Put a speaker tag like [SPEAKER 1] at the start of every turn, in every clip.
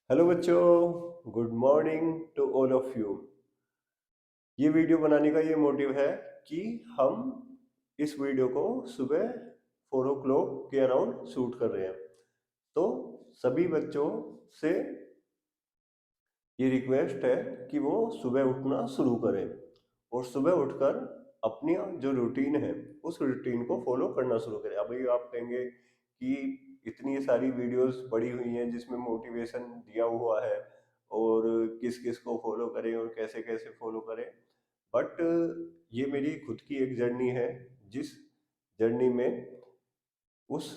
[SPEAKER 1] Hello बच्चों, good morning to all of you. ये video बनाने का ये मोटिव है कि हम इस वीडियो को सुबह 4 o'clock के अराउंड शूट कर रहे हैं। तो सभी बच्चों से ये रिक्वेस्ट है कि वो सुबह उठना शुरू करें और सुबह उठकर अपनी जो रूटीन है उस रूटीन को फॉलो करना शुरू करें। अभी आप कहेंगे कि इतनी सारी वीडियोस पड़ी हुई हैं जिसमें मोटिवेशन दिया हुआ है और किस किस को फॉलो करें और कैसे कैसे फॉलो करें। बट ये मेरी खुद की एक जर्नी है, जिस जर्नी में उस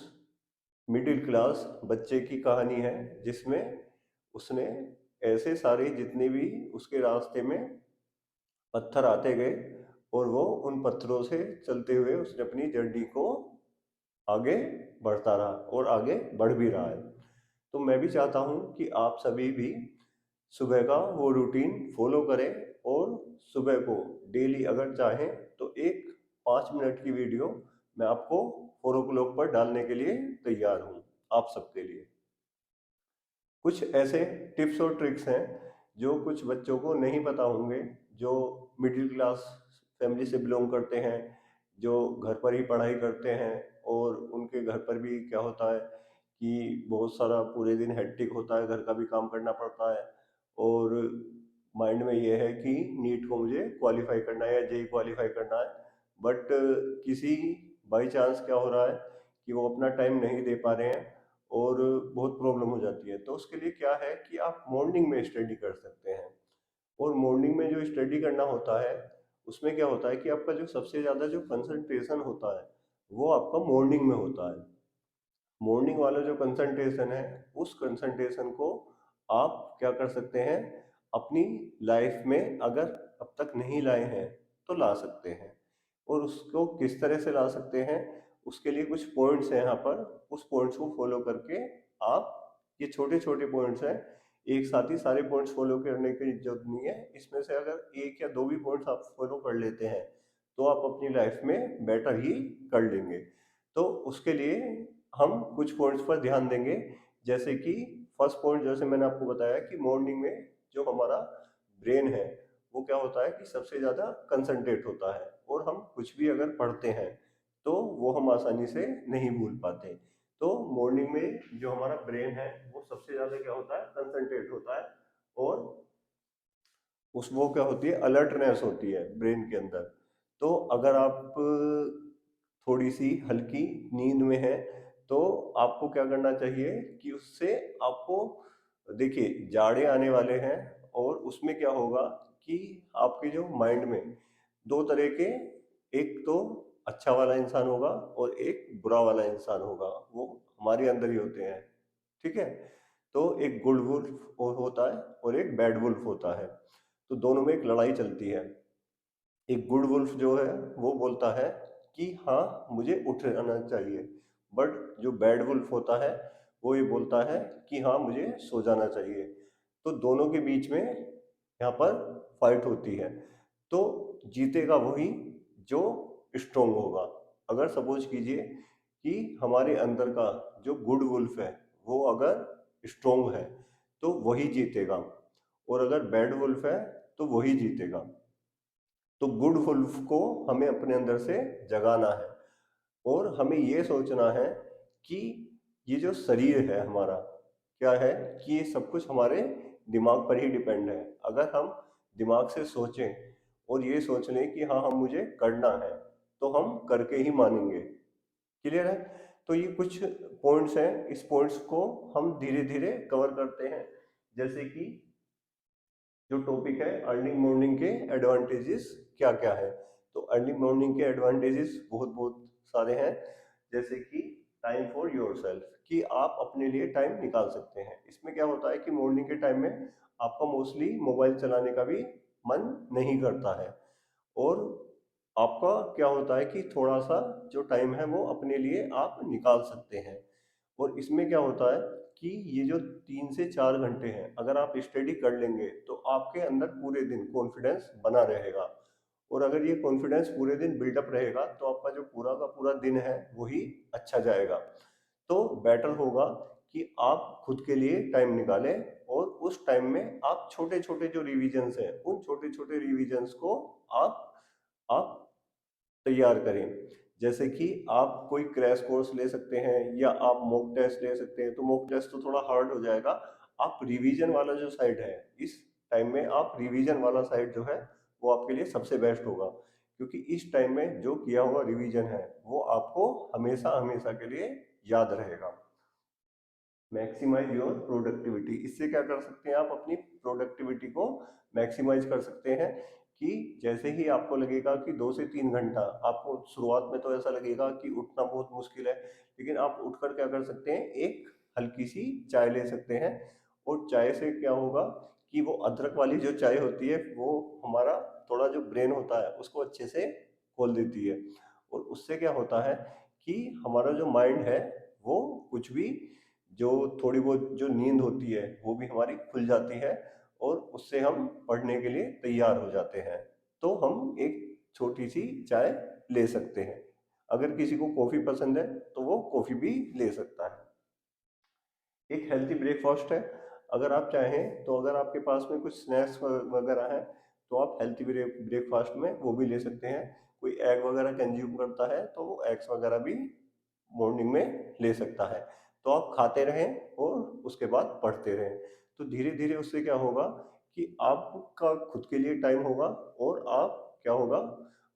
[SPEAKER 1] मिडिल क्लास बच्चे की कहानी है, जिसमें उसने ऐसे सारे जितने भी उसके रास्ते में पत्थर आते गए और वो उन पत्थरों से चलते हुए उसने अपनी जर्नी को आगे बढ़ता रहा और आगे बढ़ भी रहा है। तो मैं भी चाहता हूँ कि आप सभी भी सुबह का वो रूटीन फॉलो करें और सुबह को डेली अगर चाहें तो एक 5 मिनट की वीडियो मैं आपको 4 o'clock पर डालने के लिए तैयार हूँ आप सबके लिए। कुछ ऐसे टिप्स और ट्रिक्स हैं जो कुछ बच्चों को नहीं पता होंगे, जो मिडिल क्लास फैमिली से बिलोंग करते हैं, जो घर पर ही पढ़ाई करते हैं और उनके घर पर भी क्या होता है कि बहुत सारा पूरे दिन हेक्टिक होता है, घर का भी काम करना पड़ता है और माइंड में ये है कि नीट को मुझे क्वालिफाई करना है या जेई क्वालिफाई करना है। बट किसी बाई चांस क्या हो रहा है कि वो अपना टाइम नहीं दे पा रहे हैं और बहुत प्रॉब्लम हो जाती है। तो उसके लिए क्या है कि आप मॉर्निंग में स्टडी कर सकते हैं और मॉर्निंग में जो स्टडी करना होता है उसमें क्या होता है कि आपका जो सबसे ज़्यादा जो कंसंट्रेशन होता है वो आपका मॉर्निंग में होता है। मॉर्निंग वाला जो कंसंट्रेशन है उस कंसंट्रेशन को आप क्या कर सकते हैं अपनी लाइफ में, अगर अब तक नहीं लाए हैं तो ला सकते हैं। और उसको किस तरह से ला सकते हैं उसके लिए कुछ पॉइंट्स हैं यहाँ पर। उस पॉइंट्स को फॉलो करके आप, ये छोटे छोटे पॉइंट्स हैं, एक साथ ही सारे पॉइंट्स फॉलो करने की जरूरत नहीं है। इसमें से अगर एक या दो भी पॉइंट्स आप फॉलो कर लेते हैं तो आप अपनी लाइफ में बेटर ही कर लेंगे। तो उसके लिए हम कुछ पॉइंट्स पर ध्यान देंगे। जैसे कि फर्स्ट पॉइंट, जैसे मैंने आपको बताया कि मॉर्निंग में जो हमारा ब्रेन है वो क्या होता है कि सबसे ज़्यादा कंसंट्रेट होता है और हम कुछ भी अगर पढ़ते हैं तो वो हम आसानी से नहीं भूल पाते। तो मॉर्निंग में जो हमारा ब्रेन है वो सबसे ज़्यादा क्या होता है, कंसंट्रेट होता है और उस वो क्या होती है, अलर्टनेस होती है ब्रेन के अंदर। तो अगर आप थोड़ी सी हल्की नींद में है तो आपको क्या करना चाहिए कि उससे आपको, देखिए जाड़े आने वाले हैं और उसमें क्या होगा कि आपके जो माइंड में दो तरह के, एक तो अच्छा वाला इंसान होगा और एक बुरा वाला इंसान होगा, वो हमारे अंदर ही होते हैं। ठीक है, तो एक गुड वुल्फ होता है और एक बैड वुल्फ होता है। तो दोनों में एक लड़ाई चलती है। एक गुड वुल्फ जो है वो बोलता है कि हाँ मुझे उठ जाना चाहिए, बट जो बैड वुल्फ होता है वो ये बोलता है कि हाँ मुझे सो जाना चाहिए। तो दोनों के बीच में यहाँ पर फाइट होती है। तो जीतेगा वही जो स्ट्रोंग होगा। अगर सपोज कीजिए कि हमारे अंदर का जो गुड वुल्फ है वो अगर स्ट्रोंग है तो वही जीतेगा और अगर बैड वुल्फ है तो वही जीतेगा। तो गुड वुल्फ को हमें अपने अंदर से जगाना है और हमें ये सोचना है कि ये जो शरीर है हमारा, क्या है कि ये सब कुछ हमारे दिमाग पर ही डिपेंड है। अगर हम दिमाग से सोचें और ये सोच लें कि हाँ हम मुझे करना है तो हम करके ही मानेंगे। क्लियर है? तो ये कुछ पॉइंट्स हैं, इस पॉइंट्स को हम धीरे धीरे कवर करते हैं। जैसे कि जो टॉपिक है अर्निंग मॉर्निंग के एडवांटेजेस क्या क्या है। तो अर्निंग मॉर्निंग के एडवांटेजेस बहुत बहुत सारे हैं। जैसे कि टाइम फॉर योरसेल्फ, कि आप अपने लिए टाइम निकाल सकते हैं। इसमें क्या होता है कि मॉर्निंग के टाइम में आपका मोस्टली मोबाइल चलाने का भी मन नहीं करता है और आपका क्या होता है कि थोड़ा सा जो टाइम है वो अपने लिए आप निकाल सकते हैं। और इसमें क्या होता है कि ये जो 3 से 4 घंटे हैं अगर आप स्टडी कर लेंगे तो आपके अंदर पूरे दिन कॉन्फिडेंस बना रहेगा। और अगर ये कॉन्फिडेंस पूरे दिन बिल्डअप रहेगा तो आपका जो पूरा का पूरा दिन है वही अच्छा जाएगा। तो बेटर होगा कि आप खुद के लिए टाइम निकालें और उस टाइम में आप छोटे छोटे जो रिविजन्स हैं उन छोटे छोटे रिविजन्स को आप तैयार करें। जैसे कि आप कोई क्रैश कोर्स ले सकते हैं या आप मॉक टेस्ट ले सकते हैं। तो मॉक टेस्ट तो थोड़ा हार्ड हो जाएगा। आप रिवीजन वाला जो साइड है, इस टाइम में आप रिवीजन वाला साइड जो है वो आपके लिए सबसे बेस्ट होगा, क्योंकि इस टाइम में जो किया हुआ रिवीजन है वो आपको हमेशा हमेशा के लिए याद रहेगा। मैक्सिमाइज योर प्रोडक्टिविटी, इससे क्या कर सकते हैं आप अपनी प्रोडक्टिविटी को मैक्सिमाइज कर सकते हैं। कि जैसे ही आपको लगेगा कि 2 से 3 घंटा, आपको शुरुआत में तो ऐसा लगेगा कि उठना बहुत मुश्किल है, लेकिन आप उठकर क्या कर सकते हैं, एक हल्की सी चाय ले सकते हैं। और चाय से क्या होगा कि वो अदरक वाली जो चाय होती है वो हमारा थोड़ा जो ब्रेन होता है उसको अच्छे से खोल देती है। और उससे क्या होता है कि हमारा जो माइंड है वो कुछ भी, जो थोड़ी बहुत जो नींद होती है वो भी हमारी खुल जाती है और उससे हम पढ़ने के लिए तैयार हो जाते हैं। तो हम एक छोटी सी चाय ले सकते हैं। अगर किसी को कॉफ़ी पसंद है तो वो कॉफ़ी भी ले सकता है। एक हेल्थी ब्रेकफास्ट है। अगर आप चाहें तो अगर आपके पास में कुछ स्नैक्स वगैरह हैं तो आप हेल्थी ब्रेकफास्ट में वो भी ले सकते हैं। कोई एग वगैरह कंज्यूम करता है तो वो एग्स वगैरह भी मॉर्निंग में ले सकता है। तो आप खाते रहें और उसके बाद पढ़ते रहें। तो धीरे धीरे उससे क्या होगा कि आपका खुद के लिए टाइम होगा और आप क्या होगा,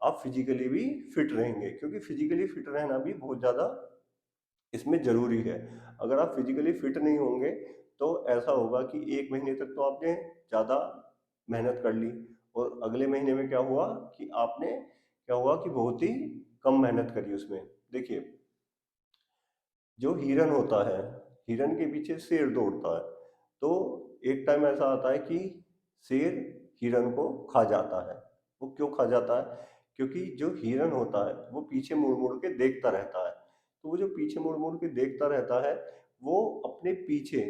[SPEAKER 1] आप फिजिकली भी फिट रहेंगे, क्योंकि फिजिकली फिट रहना भी बहुत ज़्यादा इसमें ज़रूरी है। अगर आप फिजिकली फिट नहीं होंगे तो ऐसा होगा कि 1 महीने तक तो आपने ज़्यादा मेहनत कर ली और अगले महीने में क्या हुआ कि आपने क्या हुआ कि बहुत ही कम मेहनत करी उसमें। देखिए, जो हिरन होता है, हिरन के पीछे शेर दौड़ता है। तो एक टाइम ऐसा आता है कि शेर हिरन को खा जाता है। वो क्यों खा जाता है? क्योंकि जो हिरन होता है वो पीछे मुड़ मुड़ के देखता रहता है। तो वो जो पीछे मुड़ मुड़ के देखता रहता है वो अपने पीछे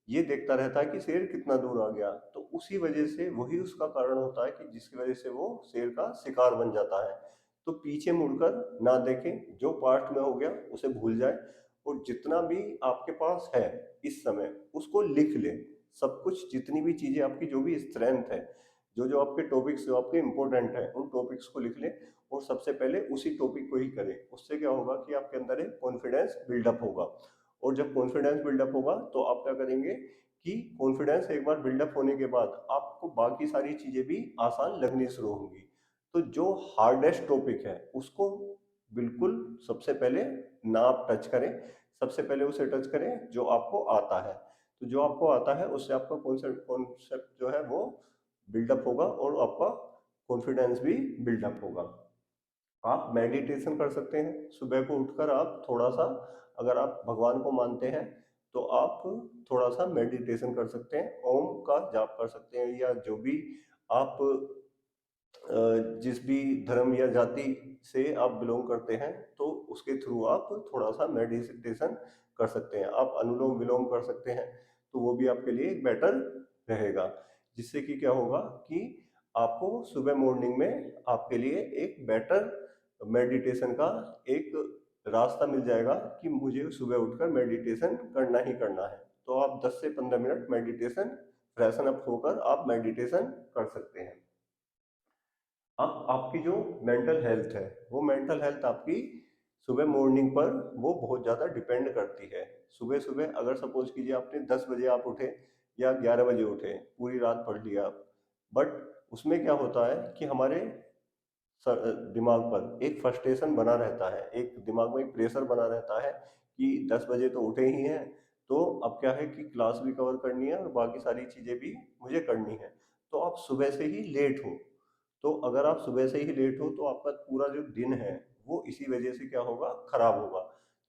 [SPEAKER 1] ये देखता रहता है कि शेर कितना दूर आ गया। तो उसी वजह से वही उसका कारण होता है कि जिसकी वजह से वो शेर का शिकार बन जाता है। तो पीछे मुड़कर ना देखें, जो पास्ट में हो गया उसे भूल जाए और जितना भी आपके पास है इस समय उसको लिख लें। सब कुछ, जितनी भी चीज़ें आपकी जो भी स्ट्रेंथ है, जो जो आपके टॉपिक्स जो आपके इंपॉर्टेंट हैं उन टॉपिक्स को लिख लें और सबसे पहले उसी टॉपिक को ही करें। उससे क्या होगा कि आपके अंदर एक कॉन्फिडेंस बिल्डअप होगा। और जब कॉन्फिडेंस बिल्डअप होगा तो आप क्या करेंगे कि कॉन्फिडेंस एक बार बिल्डअप होने के बाद आपको बाकी सारी चीज़ें भी आसान लगनी शुरू होंगी। तो जो हार्डेस्ट टॉपिक है उसको बिल्कुल सबसे पहले ना आप टच करें। सबसे पहले उसे टच करें जो आपको आता है। तो जो आपको आता है उससे आपका कॉन्सेप्ट कॉन्सेप्ट जो है वो बिल्डअप होगा और आपका कॉन्फिडेंस भी बिल्डअप होगा। आप मेडिटेशन कर सकते हैं। सुबह को उठकर आप थोड़ा सा, अगर आप भगवान को मानते हैं तो आप थोड़ा सा मेडिटेशन कर सकते हैं, ओम का जाप कर सकते हैं, या जो भी आप जिस भी धर्म या जाति से आप बिलोंग करते हैं तो उसके थ्रू आप थोड़ा सा मेडिटेशन कर सकते हैं। आप अनुलोम विलोम कर सकते हैं तो वो भी आपके लिए एक बेटर रहेगा। जिससे कि क्या होगा कि आपको सुबह मॉर्निंग में आपके लिए एक बेटर मेडिटेशन का एक रास्ता मिल जाएगा कि मुझे सुबह उठकर मेडिटेशन करना ही करना है। तो आप 10 से 15 मिनट मेडिटेशन, फ्रेशन अप होकर आप मेडिटेशन कर सकते हैं। अब आपकी जो मेंटल हेल्थ है वो मेंटल हेल्थ आपकी सुबह मॉर्निंग पर वो बहुत ज़्यादा डिपेंड करती है। सुबह सुबह अगर सपोज कीजिए आपने 10 बजे आप उठे या 11 बजे उठे, पूरी रात पढ़ लिया आप, बट उसमें क्या होता है कि हमारे दिमाग पर एक फ्रस्ट्रेशन बना रहता है, एक दिमाग में एक प्रेशर बना रहता है कि 10 बजे तो उठे ही हैं, तो अब क्या है कि क्लास भी कवर करनी है और बाकी सारी चीज़ें भी मुझे करनी है। तो आप सुबह से ही लेट हो। तो अगर आप सुबह से ही लेट हो तो आपका पूरा जो दिन है वो इसी वजह से क्या होगा, खराब होगा।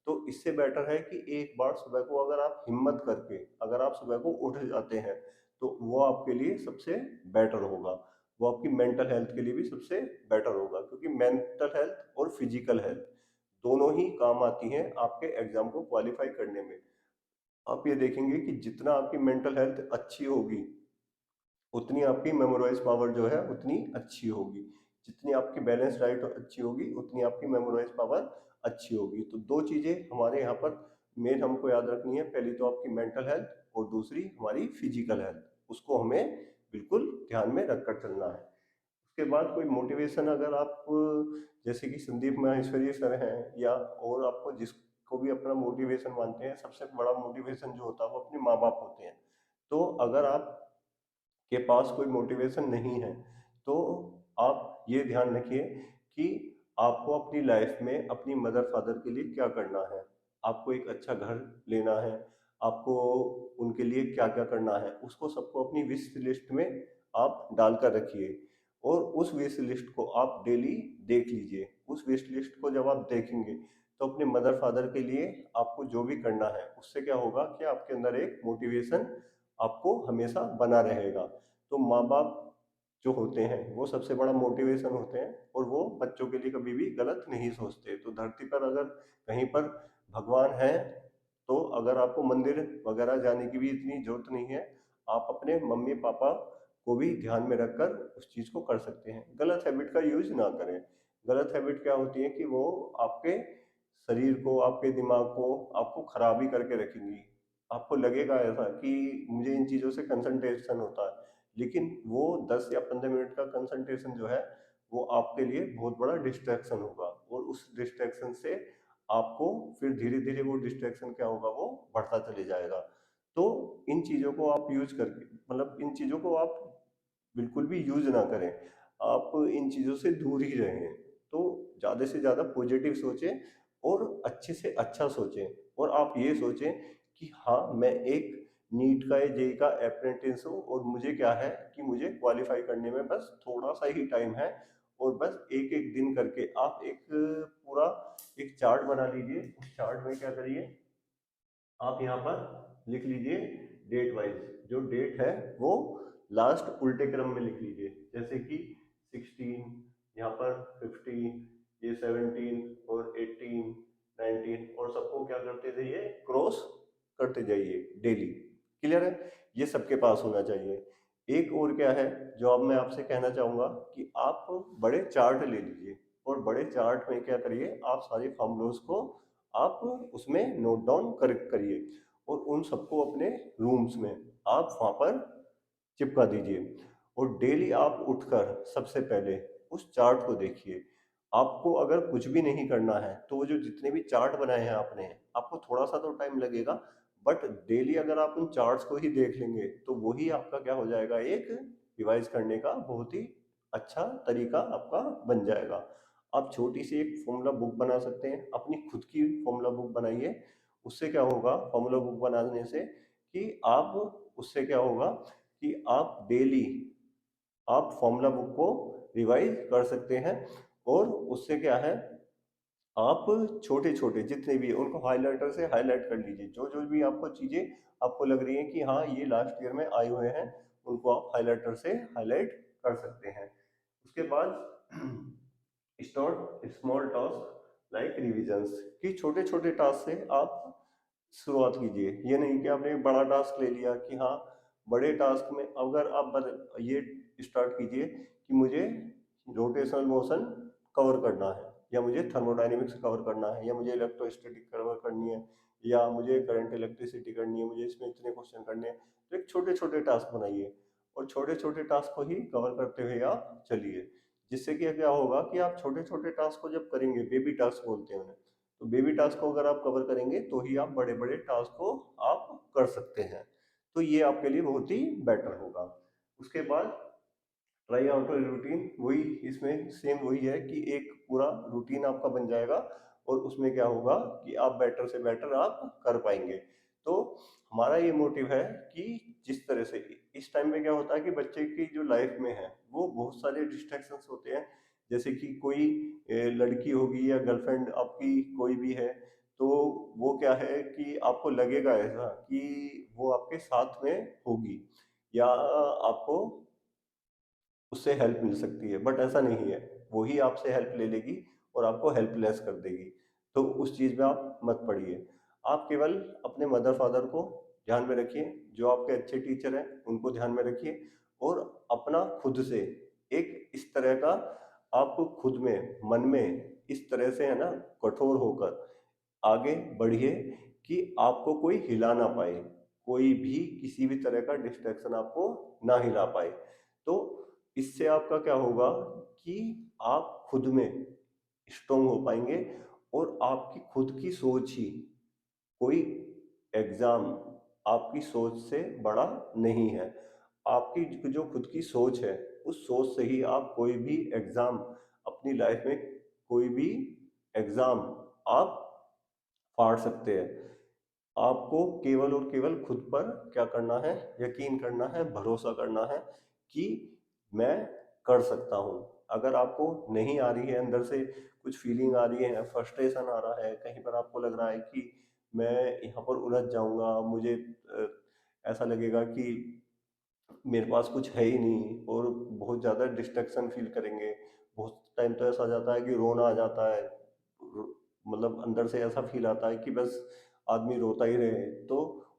[SPEAKER 1] तो इससे बेटर है कि एक बार सुबह को अगर आप हिम्मत करके अगर आप सुबह को उठ जाते हैं तो वो आपके लिए सबसे बेटर होगा। वो आपकी मेंटल हेल्थ के लिए भी सबसे बेटर होगा, क्योंकि मेंटल हेल्थ और फिजिकल हेल्थ दोनों ही काम आती हैं आपके एग्जाम को क्वालिफाई करने में। आप ये देखेंगे कि जितना आपकी मेंटल हेल्थ अच्छी होगी उतनी आपकी मेमोराइज पावर जो है उतनी अच्छी होगी। जितनी आपकी बैलेंस डाइट अच्छी होगी उतनी आपकी मेमोराइज पावर अच्छी होगी। तो दो चीज़ें हमारे यहाँ पर मेन हमको याद रखनी है, पहली तो आपकी मेंटल हेल्थ और दूसरी हमारी फिजिकल हेल्थ, उसको हमें बिल्कुल ध्यान में रखकर चलना है। उसके बाद कोई मोटिवेशन अगर आप, जैसे कि संदीप माहेश्वरी सर हैं या और आपको जिसको भी अपना मोटिवेशन मानते हैं, सबसे बड़ा मोटिवेशन जो होता है वो अपने माँ बाप होते हैं। तो अगर आप के पास कोई मोटिवेशन नहीं है तो आप ये ध्यान रखिए कि आपको अपनी लाइफ में अपनी मदर फादर के लिए क्या करना है। आपको एक अच्छा घर लेना है, आपको उनके लिए क्या क्या करना है, उसको सबको अपनी विश लिस्ट में आप डालकर रखिए। और उस विश लिस्ट को आप डेली देख लीजिए। उस विश लिस्ट को जब आप देखेंगे तो अपने मदर फादर के लिए आपको जो भी करना है उससे क्या होगा कि आपके अंदर एक मोटिवेशन आपको हमेशा बना रहेगा। तो माँ बाप जो होते हैं वो सबसे बड़ा मोटिवेशन होते हैं, और वो बच्चों के लिए कभी भी गलत नहीं सोचते। तो धरती पर अगर कहीं पर भगवान है तो अगर आपको मंदिर वगैरह जाने की भी इतनी जरूरत नहीं है, आप अपने मम्मी पापा को भी ध्यान में रखकर उस चीज़ को कर सकते हैं। गलत हैबिट का यूज ना करें। गलत हैबिट क्या होती है कि वो आपके शरीर को, आपके दिमाग को आपको खराब ही करके रखेंगी। आपको लगेगा ऐसा कि मुझे इन चीज़ों से कंसंट्रेशन होता है, लेकिन वो 10 या 15 मिनट का कंसंट्रेशन जो है वो आपके लिए बहुत बड़ा डिस्ट्रैक्शन होगा, और उस डिस्ट्रैक्शन से आपको फिर धीरे धीरे वो डिस्ट्रैक्शन क्या होगा, वो बढ़ता चले जाएगा। तो इन चीज़ों को आप यूज करके, मतलब इन चीज़ों को आप बिल्कुल भी यूज ना करें। आप इन चीज़ों से दूर ही रहें। तो ज़्यादा से ज़्यादा पॉजिटिव सोचें और अच्छे से अच्छा सोचें। और आप ये सोचें कि हाँ, मैं एक नीट का या जेई का अप्रेंटिस हूँ, और मुझे क्या है कि मुझे क्वालिफाई करने में बस थोड़ा सा ही टाइम है। और बस एक एक दिन करके आप एक पूरा एक चार्ट बना लीजिए। उस चार्ट में क्या करिए, आप यहाँ पर लिख लीजिए डेट वाइज। जो डेट है वो लास्ट उल्टे क्रम में लिख लीजिए, जैसे कि 16, यहाँ पर 15, ये 17 और 18, 19, और सबको क्या करते जाइए, क्रॉस करते जाइए डेली। क्लियर है? ये सबके पास होना चाहिए। एक और क्या है जो अब मैं आपसे कहना चाहूंगा कि आप बड़े चार्ट ले लीजिए, और बड़े चार्ट में क्या करिए, आप सारे फॉर्मूलोज को आप उसमें नोट डाउन करिए, और उन सबको अपने रूम्स में आप वहाँ पर चिपका दीजिए। और डेली आप उठकर सबसे पहले उस चार्ट को देखिए। आपको अगर कुछ भी नहीं करना है तो वो जो जितने भी चार्ट बनाए हैं आपने, आपको थोड़ा सा तो टाइम लगेगा, बट डेली अगर आप उन चार्ट्स को ही देख लेंगे तो वही आपका क्या हो जाएगा, एक रिवाइज करने का बहुत ही अच्छा तरीका आपका बन जाएगा। आप छोटी सी एक फॉर्मूला बुक बना सकते हैं, अपनी खुद की फॉर्मूला बुक बनाइए। उससे क्या होगा, फॉर्मूला बुक बनाने से कि आप, उससे क्या होगा कि आप डेली आप फॉर्मूला बुक को रिवाइज कर सकते हैं। और उससे क्या है, आप छोटे छोटे जितने भी उनको हाइलाइटर से हाईलाइट कर लीजिए। जो जो भी आपको चीज़ें आपको लग रही है कि हाँ ये लास्ट ईयर में आए हुए हैं, उनको आप हाइलाइटर से हाईलाइट कर सकते हैं। उसके बाद start small task like revisions, कि छोटे छोटे टास्क से आप शुरुआत कीजिए। ये नहीं कि आपने एक बड़ा टास्क ले लिया कि हाँ, बड़े टास्क में अगर आप ये स्टार्ट कीजिए कि मुझे रोटेशनल मोशन कवर करना है, या मुझे थर्मोडायनेमिक्स कवर करना है, या मुझे इलेक्ट्रोस्टैटिक कवर करनी है, या मुझे करंट इलेक्ट्रिसिटी करनी है, मुझे इसमें इतने क्वेश्चन करने हैं। तो एक छोटे छोटे टास्क बनाइए, और छोटे छोटे टास्क को ही कवर करते हुए आप चलिए। जिससे कि क्या होगा कि आप छोटे छोटे टास्क को जब करेंगे, बेबी टास्क बोलते हैं उन्हें, तो बेबी टास्क को अगर आप कवर करेंगे तो ही आप बड़े बड़े टास्क को आप कर सकते हैं। तो ये आपके लिए बहुत ही बेटर होगा। उसके बाद ट्राई आउट रूटीन, वही इसमें सेम वही है कि एक पूरा रूटीन आपका बन जाएगा, और उसमें क्या होगा कि आप बेटर से बेटर आप कर पाएंगे। तो हमारा ये मोटिव है कि जिस तरह से इस टाइम में क्या होता है कि बच्चे की जो लाइफ में है वो बहुत सारे डिस्ट्रैक्शंस होते हैं। जैसे कि कोई लड़की होगी या गर्लफ्रेंड आपकी कोई भी है, तो वो क्या है कि आपको लगेगा ऐसा कि वो आपके साथ में होगी, या आपको उससे हेल्प मिल सकती है, बट ऐसा नहीं है। वो ही आपसे हेल्प ले लेगी और आपको हेल्पलेस कर देगी। तो उस चीज़ में आप मत पड़िए। आप केवल अपने मदर फादर को ध्यान में रखिए, जो आपके अच्छे टीचर हैं उनको ध्यान में रखिए, और अपना खुद से एक इस तरह का आप खुद में मन में इस तरह से है ना कठोर होकर आगे बढ़िए कि आपको कोई हिला ना पाए, कोई भी किसी भी तरह का डिस्ट्रैक्शन आपको ना हिला पाए। तो इससे आपका क्या होगा कि आप खुद में स्ट्रोंग हो पाएंगे और आपकी खुद की सोच ही, कोई एग्जाम आपकी सोच से बड़ा नहीं है। आपकी जो खुद की सोच है, उस सोच से ही आप कोई भी एग्जाम अपनी लाइफ में, कोई भी एग्जाम आप फाड़ सकते हैं। आपको केवल और केवल खुद पर क्या करना है, यकीन करना है, भरोसा करना है कि मैं कर सकता हूँ। अगर आपको नहीं आ रही है, अंदर से कुछ फीलिंग आ रही है, फ्रस्ट्रेशन आ रहा है, कहीं पर आपको लग रहा है कि मैं यहाँ पर उलझ जाऊंगा, मुझे ऐसा लगेगा कि मेरे पास कुछ है ही नहीं, और बहुत ज़्यादा डिस्ट्रैक्शन फील करेंगे। बहुत टाइम तो ऐसा आ जाता है कि रोना आ जाता है, मतलब अंदर से ऐसा फील आता है कि बस आदमी रोता ही रहे। तो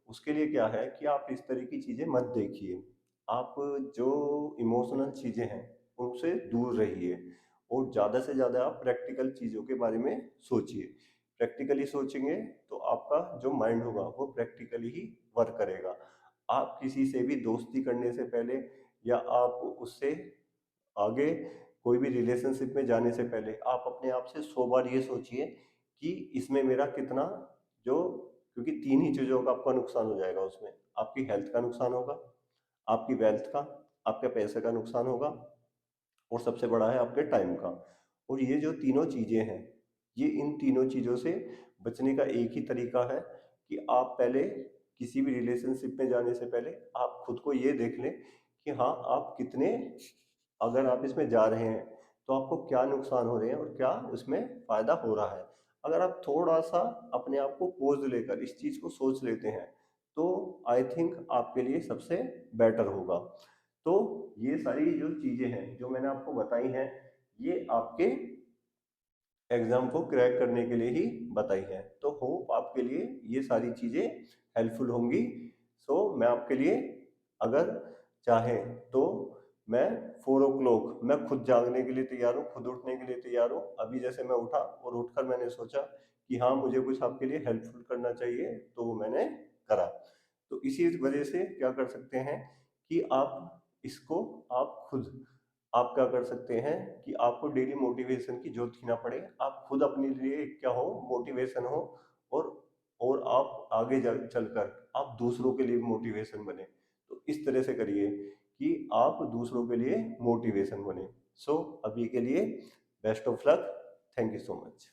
[SPEAKER 1] उसके लिए क्या है कि आप इस तरह की चीज़ें मत देखिए। आप जो इमोशनल चीज़ें हैं उनसे दूर रहिए, और ज़्यादा से ज़्यादा आप प्रैक्टिकल चीज़ों के बारे में सोचिए। प्रैक्टिकली सोचेंगे तो आपका जो माइंड होगा वो प्रैक्टिकली ही वर्क करेगा। आप किसी से भी दोस्ती करने से पहले, या आप उससे आगे कोई भी रिलेशनशिप में जाने से पहले, आप अपने आप से 100 बार ये सोचिए कि इसमें मेरा कितना, जो, क्योंकि तीन ही चीज़ों का आपका नुकसान हो जाएगा उसमें। आपकी हेल्थ का नुकसान होगा, आपकी वेल्थ का, आपके पैसे का नुकसान होगा, और सबसे बड़ा है आपके टाइम का। और ये जो तीनों चीज़ें हैं, ये इन तीनों चीज़ों से बचने का एक ही तरीका है कि आप पहले किसी भी रिलेशनशिप में जाने से पहले आप खुद को ये देख लें कि हाँ, आप कितने, अगर आप इसमें जा रहे हैं तो आपको क्या नुकसान हो रहे हैं और क्या उसमें फ़ायदा हो रहा है। अगर आप थोड़ा सा अपने आप को पोज लेकर इस चीज़ को सोच लेते हैं, तो आई थिंक आपके लिए सबसे बेटर होगा। तो ये सारी जो चीज़ें हैं जो मैंने आपको बताई हैं, ये आपके एग्ज़ाम को क्रैक करने के लिए ही बताई हैं। तो होप आपके लिए ये सारी चीज़ें हेल्पफुल होंगी। सो मैं आपके लिए, अगर चाहें तो मैं 4 o'clock मैं खुद जागने के लिए तैयार हूँ, खुद उठने के लिए तैयार हूँ। अभी जैसे मैं उठा और उठकर मैंने सोचा कि हाँ, मुझे कुछ आपके लिए हेल्पफुल करना चाहिए, तो वो मैंने करा। तो इसी वजह से क्या कर सकते हैं कि आप इसको, आप खुद, आप क्या कर सकते हैं कि आपको डेली मोटिवेशन की जरूरत ही ना पड़े। आप खुद अपने लिए क्या हो, मोटिवेशन हो, और आप आगे चलकर आप दूसरों के लिए मोटिवेशन बने। तो इस तरह से करिए कि आप दूसरों के लिए मोटिवेशन बने। सो अभी के लिए best of luck. Thank you so much.